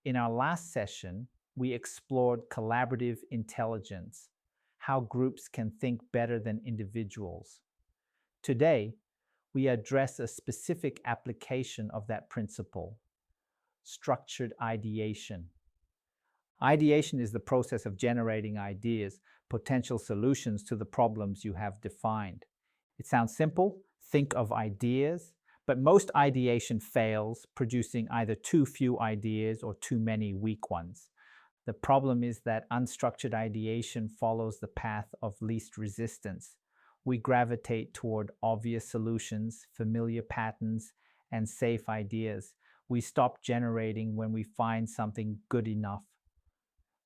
In our last session, we explored collaborative intelligence, how groups can think better than individuals. Today, we address a specific application of that principle: structured ideation. Ideation is the process of generating ideas, potential solutions to the problems you have defined. It sounds simple: think of ideas, but most ideation fails, producing either too few ideas or too many weak ones. The problem is that unstructured ideation follows the path of least resistance. We gravitate toward obvious solutions, familiar patterns, and safe ideas. We stop generating when we find something good enough.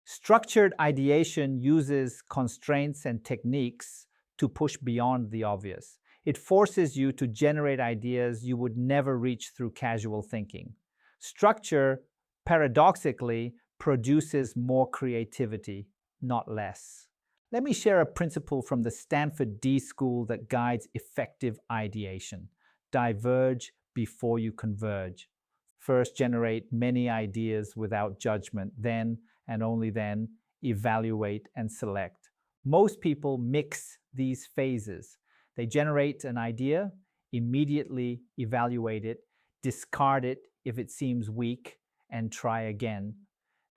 Structured ideation uses constraints and techniques to push beyond the obvious. It forces you to generate ideas you would never reach through casual thinking. Structure, paradoxically, produces more creativity, not less. Let me share a principle from the Stanford D School that guides effective ideation. Diverge before you converge. First, generate many ideas without judgment, then, and only then, evaluate and select. Most people mix these phases. They generate an idea, immediately evaluate it, discard it if it seems weak, and try again.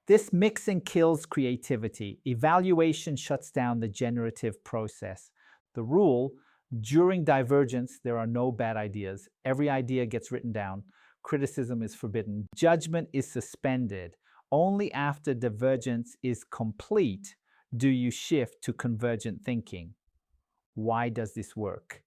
This mixing kills creativity. Evaluation shuts down the generative process. The rule: during divergence, there are no bad ideas. Every idea gets written down. Criticism is forbidden. Judgment is suspended. Only after divergence is complete do you shift to convergent thinking. Why does this work?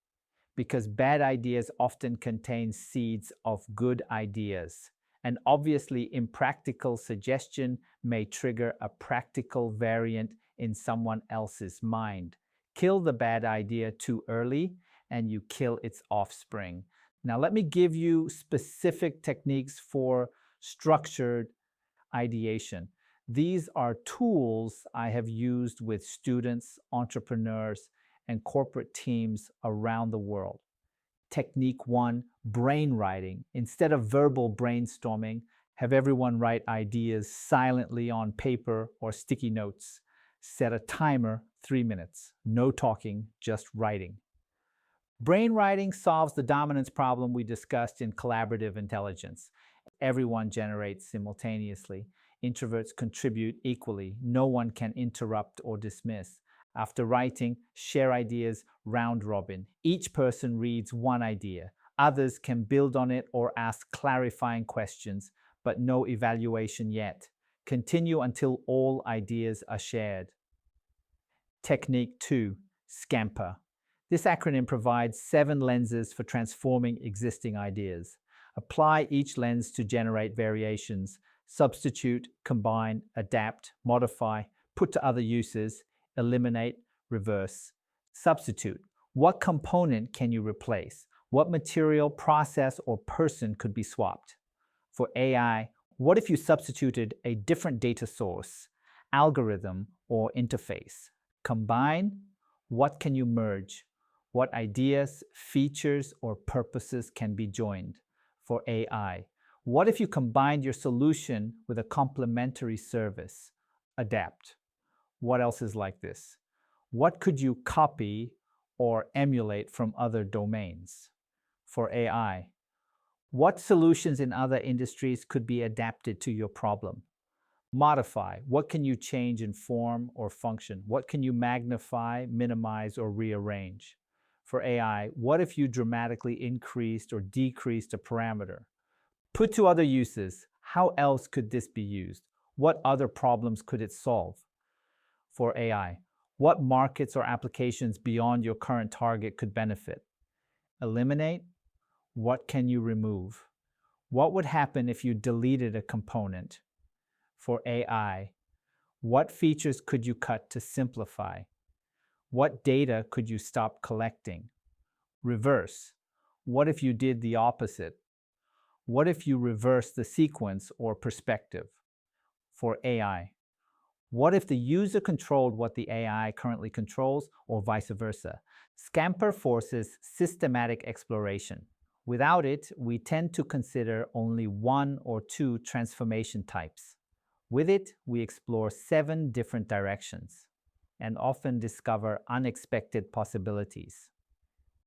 Because bad ideas often contain seeds of good ideas. An obviously impractical suggestion may trigger a practical variant in someone else's mind. Kill the bad idea too early, and you kill its offspring. Now, let me give you specific techniques for structured ideation. These are tools I have used with students, entrepreneurs, and corporate teams around the world. Technique 1, brainwriting. Instead of verbal brainstorming, have everyone write ideas silently on paper or sticky notes. Set a timer, 3 minutes. No talking, just writing. Brainwriting solves the dominance problem we discussed in collaborative intelligence. Everyone generates simultaneously. Introverts contribute equally. No one can interrupt or dismiss. After writing, share ideas round robin. Each person reads one idea. Others can build on it or ask clarifying questions, but no evaluation yet. Continue until all ideas are shared. Technique 2, SCAMPER. This acronym provides 7 lenses for transforming existing ideas. Apply each lens to generate variations. Substitute, combine, adapt, modify, put to other uses, eliminate, reverse. Substitute. What component can you replace? What material, process, or person could be swapped? For AI, what if you substituted a different data source, algorithm, or interface? Combine. What can you merge? What ideas, features, or purposes can be joined? For AI, what if you combined your solution with a complementary service? Adapt. What else is like this? What could you copy or emulate from other domains? For AI, what solutions in other industries could be adapted to your problem? Modify. What can you change in form or function? What can you magnify, minimize, or rearrange? For AI, what if you dramatically increased or decreased a parameter? Put to other uses. How else could this be used? What other problems could it solve? For AI, what markets or applications beyond your current target could benefit? Eliminate. What can you remove? What would happen if you deleted a component? For AI, what features could you cut to simplify? What data could you stop collecting? Reverse. What if you did the opposite? What if you reverse the sequence or perspective? For AI, what if the user controlled what the AI currently controls, or vice versa? Scamper forces systematic exploration. Without it, we tend to consider only 1 or 2 transformation types. With it, we explore 7 different directions and often discover unexpected possibilities.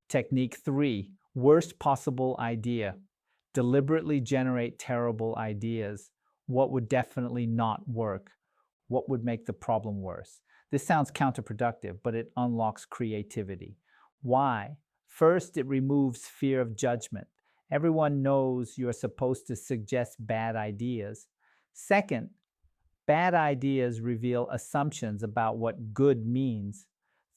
Technique 3, worst possible idea. Deliberately generate terrible ideas. What would definitely not work? What would make the problem worse? This sounds counterproductive, but it unlocks creativity. Why? First, it removes fear of judgment. Everyone knows you are supposed to suggest bad ideas. Second, bad ideas reveal assumptions about what good means.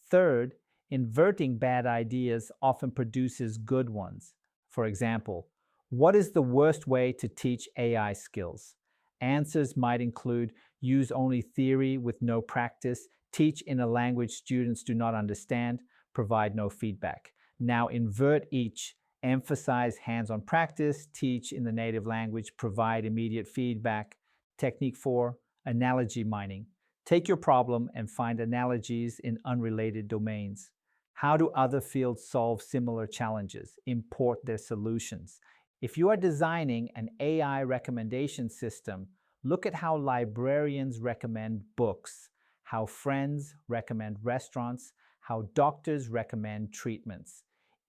Third, inverting bad ideas often produces good ones. For example, what is the worst way to teach AI skills? Answers might include use only theory with no practice, teach in a language students do not understand, provide no feedback. Now invert each. Emphasize hands-on practice, teach in the native language, provide immediate feedback. Technique 4, analogy mining. Take your problem and find analogies in unrelated domains. How do other fields solve similar challenges? Import their solutions. If you are designing an AI recommendation system, look at how librarians recommend books, how friends recommend restaurants, how doctors recommend treatments.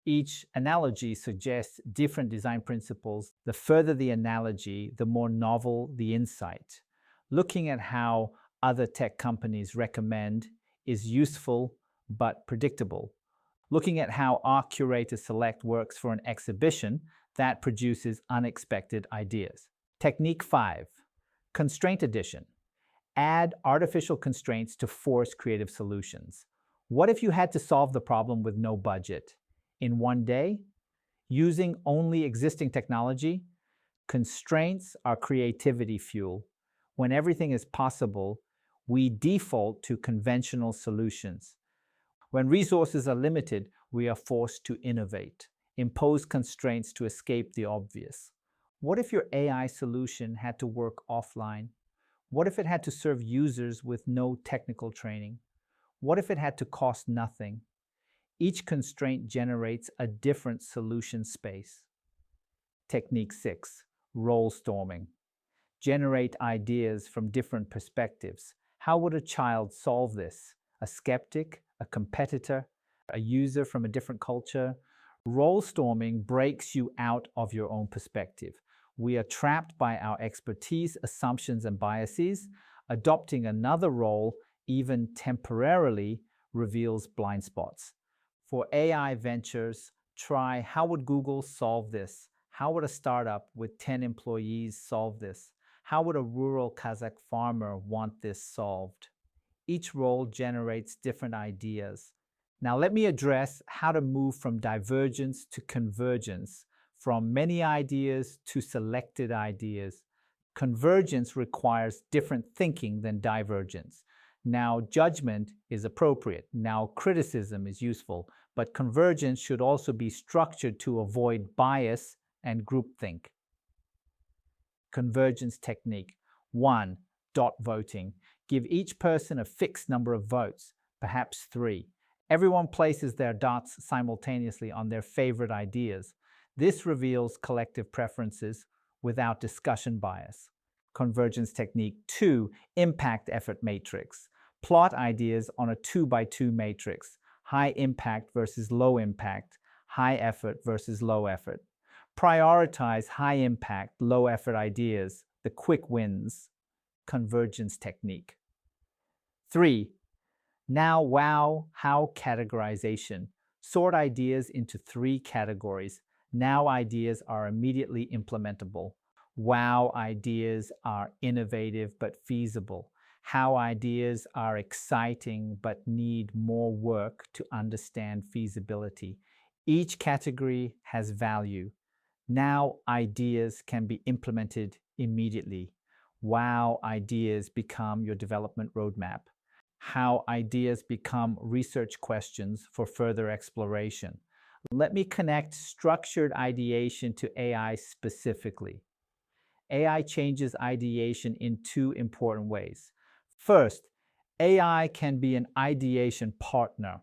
Each analogy suggests different design principles. The further the analogy, the more novel the insight. Looking at how other tech companies recommend is useful but predictable. Looking at how our curator select works for an exhibition, that produces unexpected ideas. Technique 5, constraint addition. Add artificial constraints to force creative solutions. What if you had to solve the problem with no budget? In one day? Using only existing technology? Constraints are creativity fuel. When everything is possible, we default to conventional solutions. When resources are limited, we are forced to innovate, impose constraints to escape the obvious. What if your AI solution had to work offline? What if it had to serve users with no technical training? What if it had to cost nothing? Each constraint generates a different solution space. Technique 6, role storming. Generate ideas from different perspectives. How would a child solve this? A skeptic, a competitor, a user from a different culture? Role storming breaks you out of your own perspective. We are trapped by our expertise, assumptions, and biases. Adopting another role, even temporarily, reveals blind spots. For AI ventures, try how would Google solve this? How would a startup with 10 employees solve this? How would a rural Kazakh farmer want this solved? Each role generates different ideas. Now let me address how to move from divergence to convergence, from many ideas to selected ideas. Convergence requires different thinking than divergence. Now judgment is appropriate. Now criticism is useful. But convergence should also be structured to avoid bias and groupthink. Convergence technique. 1. Dot voting. Give each person a fixed number of votes, perhaps 3. Everyone places their dots simultaneously on their favorite ideas. This reveals collective preferences without discussion bias. Convergence technique 2. Impact effort matrix. Plot ideas on a 2x2 matrix. High impact versus low impact, high effort versus low effort. Prioritize high impact, low effort ideas, the quick wins. Convergence technique. 3. Now, wow, how categorization. Sort ideas into 3 categories. Now ideas are immediately implementable. Wow ideas are innovative but feasible. How ideas are exciting but need more work to understand feasibility. Each category has value. Now ideas can be implemented immediately. Wow ideas become your development roadmap. How ideas become research questions for further exploration. Let me connect structured ideation to AI specifically. AI changes ideation in 2 important ways. First, AI can be an ideation partner.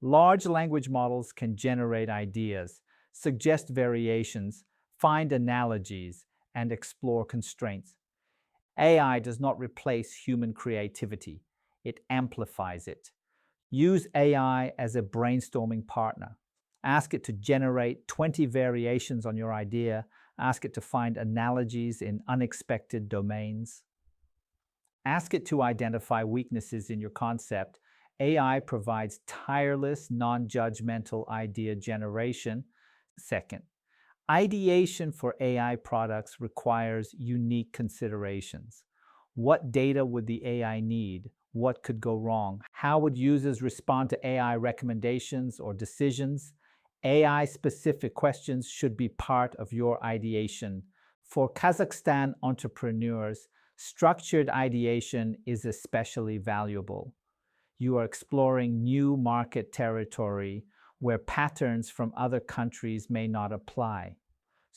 Large language models can generate ideas, suggest variations, find analogies, and explore constraints. AI does not replace human creativity, it amplifies it. Use AI as a brainstorming partner. Ask it to generate 20 variations on your idea. Ask it to find analogies in unexpected domains. Ask it to identify weaknesses in your concept. AI provides tireless, non-judgmental idea generation. Second, ideation for AI products requires unique considerations. What data would the AI need? What could go wrong? How would users respond to AI recommendations or decisions? AI-specific questions should be part of your ideation. For Kazakhstan entrepreneurs, structured ideation is especially valuable. You are exploring new market territory where patterns from other countries may not apply.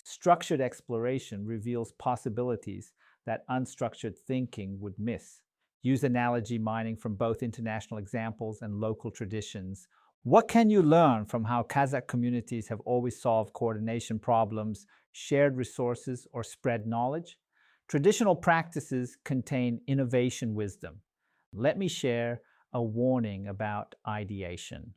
Structured exploration reveals possibilities that unstructured thinking would miss. Use analogy mining from both international examples and local traditions. What can you learn from how Kazakh communities have always solved coordination problems, shared resources, or spread knowledge? Traditional practices contain innovation wisdom. Let me share a warning about ideation.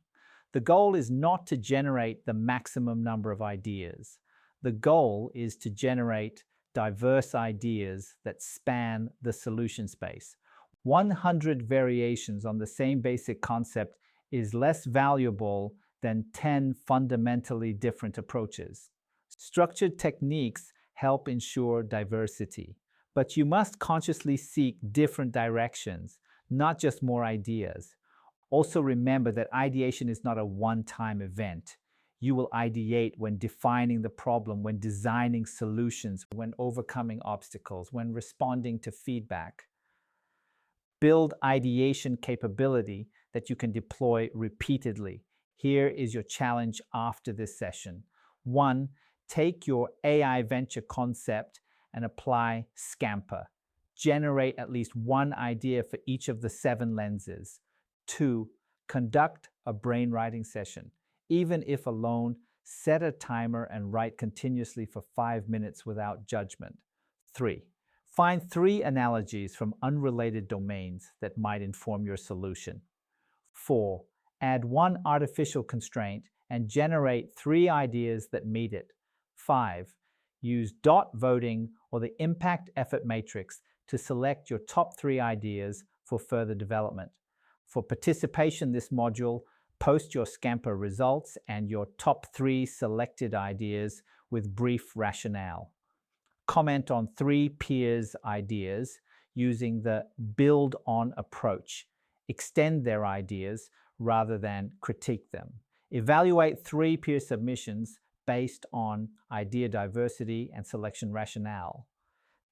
The goal is not to generate the maximum number of ideas. The goal is to generate diverse ideas that span the solution space. 100 variations on the same basic concept is less valuable than 10 fundamentally different approaches. Structured techniques help ensure diversity, but you must consciously seek different directions, not just more ideas. Also remember that ideation is not a one-time event. You will ideate when defining the problem, when designing solutions, when overcoming obstacles, when responding to feedback. Build ideation capability that you can deploy repeatedly. Here is your challenge after this session. 1. Take your AI venture concept and apply Scamper. Generate at least one idea for each of the 7 lenses. 2. Conduct a brainwriting session. Even if alone, set a timer and write continuously for 5 minutes without judgment. 3. Find 3 analogies from unrelated domains that might inform your solution. 4. Add 1 artificial constraint and generate 3 ideas that meet it. 5. Use dot voting or the impact effort matrix to select your top 3 ideas for further development. For participation in this module, post your Scamper results and your top 3 selected ideas with brief rationale. Comment on 3 peers' ideas using the build on approach. Extend their ideas rather than critique them. Evaluate 3 peer submissions based on idea diversity and selection rationale.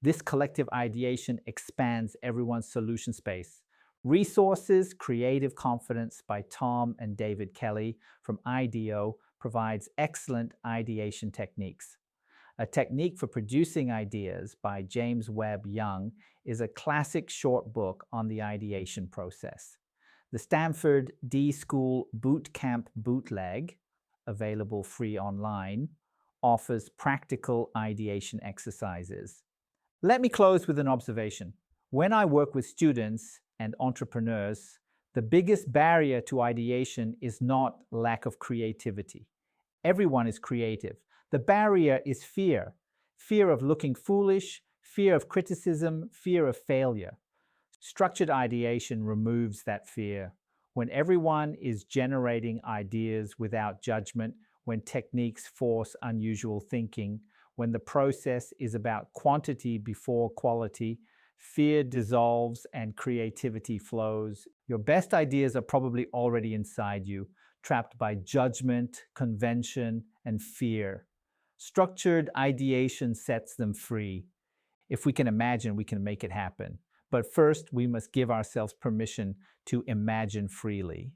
This collective ideation expands everyone's solution space. Resources, Creative Confidence by Tom and David Kelly from IDEO provides excellent ideation techniques. A Technique for Producing Ideas by James Webb Young is a classic short book on the ideation process. The Stanford D-School Bootcamp Bootleg, available free online, offers practical ideation exercises. Let me close with an observation. When I work with students and entrepreneurs, the biggest barrier to ideation is not lack of creativity. Everyone is creative. The barrier is fear. Fear of looking foolish, fear of criticism, fear of failure. Structured ideation removes that fear. When everyone is generating ideas without judgment, when techniques force unusual thinking, when the process is about quantity before quality, fear dissolves and creativity flows. Your best ideas are probably already inside you, trapped by judgment, convention, and fear. Structured ideation sets them free. If we can imagine, we can make it happen. But first, we must give ourselves permission to imagine freely.